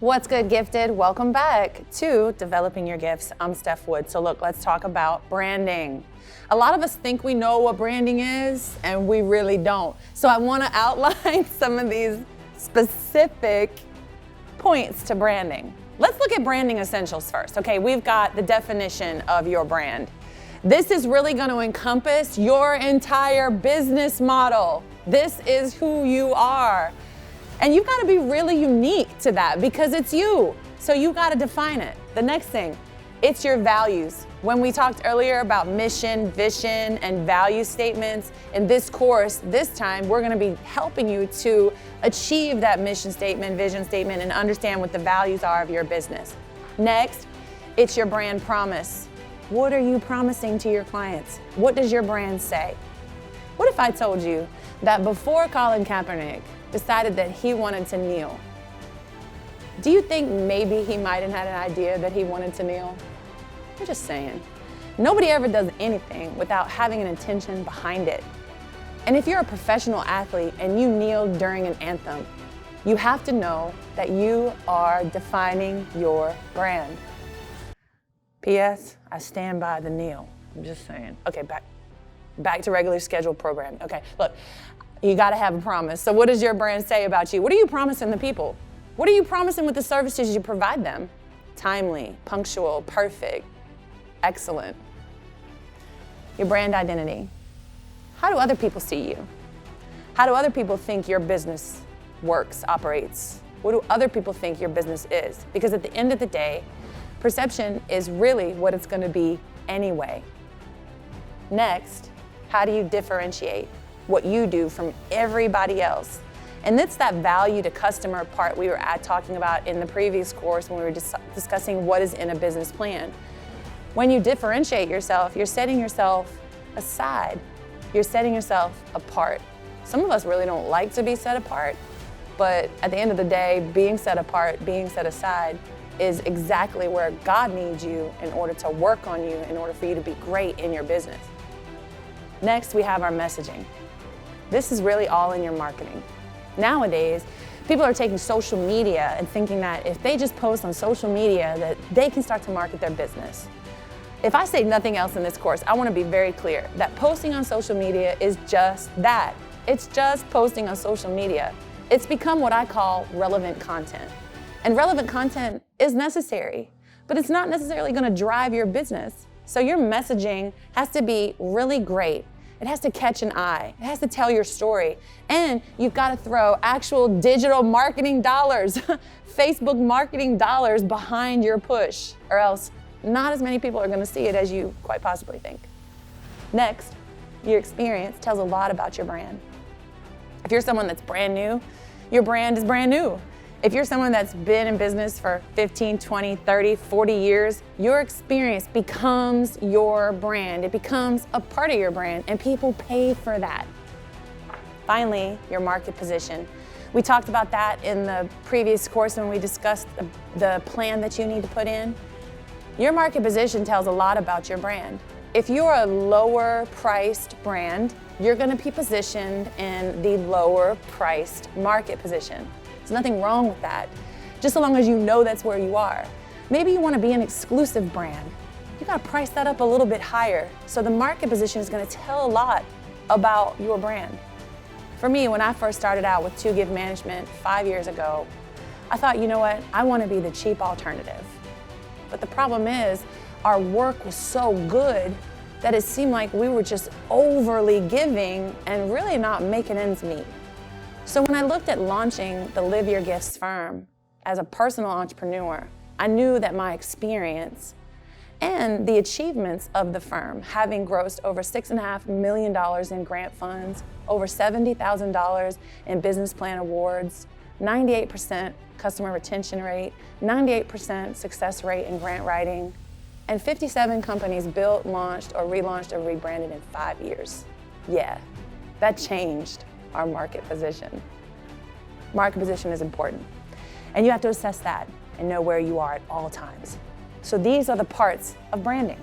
What's good, Gifted? Welcome back to Developing Your Gifts. I'm Steph Wood. So look, let's talk about branding. A lot of us think we know what branding is, and we really don't. So I want to outline some of these specific points to branding. Let's look at branding essentials first. Okay, we've got the definition of your brand. This is really going to encompass your entire business model. This is who you are. And you've got to be really unique to that because it's you. So you got to define it. The next thing, it's your values. When we talked earlier about mission, vision, and value statements, in this course, this time, we're going to be helping you to achieve that mission statement, vision statement, and understand what the values are of your business. Next, it's your brand promise. What are you promising to your clients? What does your brand say? What if I told you that before Colin Kaepernick decided that he wanted to kneel, do you think maybe he might have had an idea that he wanted to kneel? I'm just saying. Nobody ever does anything without having an intention behind it. And if you're a professional athlete and you kneel during an anthem, you have to know that you are defining your brand. P.S. I stand by the kneel. I'm just saying. Okay, back to regular scheduled programming. Okay, look. You got to have a promise. So what does your brand say about you? What are you promising the people? What are you promising with the services you provide them? Timely, punctual, perfect, excellent. Your brand identity. How do other people see you? How do other people think your business works, operates? What do other people think your business is? Because at the end of the day, perception is really what it's going to be anyway. Next, how do you differentiate what you do from everybody else? And that's that value to customer part we were talking about in the previous course when we were discussing what is in a business plan. When you differentiate yourself, you're setting yourself aside. You're setting yourself apart. Some of us really don't like to be set apart, but at the end of the day, being set apart, being set aside is exactly where God needs you in order to work on you, in order for you to be great in your business. Next, we have our messaging. This is really all in your marketing. Nowadays, people are taking social media and thinking that if they just post on social media that they can start to market their business. If I say nothing else in this course, I want to be very clear that posting on social media is just that. It's just posting on social media. It's become what I call relevant content. And relevant content is necessary, but it's not necessarily going to drive your business. So your messaging has to be really great. It has to catch an eye. It has to tell your story. And you've got to throw actual digital marketing dollars, Facebook marketing dollars behind your push, or else not as many people are going to see it as you quite possibly think. Next, your experience tells a lot about your brand. If you're someone that's brand new, your brand is brand new. If you're someone that's been in business for 15, 20, 30, 40 years, your experience becomes your brand. It becomes a part of your brand, and people pay for that. Finally, your market position. We talked about that in the previous course when we discussed the plan that you need to put in. Your market position tells a lot about your brand. If you're a lower priced brand, you're going to be positioned in the lower priced market position. There's nothing wrong with that, just so long as you know that's where you are. Maybe you want to be an exclusive brand. You got to price that up a little bit higher. So the market position is going to tell a lot about your brand. For me, when I first started out with 2Give Management 5 years ago, I thought, you know what, I want to be the cheap alternative. But the problem is, our work was so good that it seemed like we were just overly giving and really not making ends meet. So when I looked at launching the Live Your Gifts firm as a personal entrepreneur, I knew that my experience and the achievements of the firm, having grossed over $6.5 million in grant funds, over $70,000 in business plan awards, 98% customer retention rate, 98% success rate in grant writing, and 57 companies built, launched, or relaunched, or rebranded in 5 years. Yeah, that changed our market position. Market position is important, and you have to assess that and know where you are at all times. So these are the parts of branding.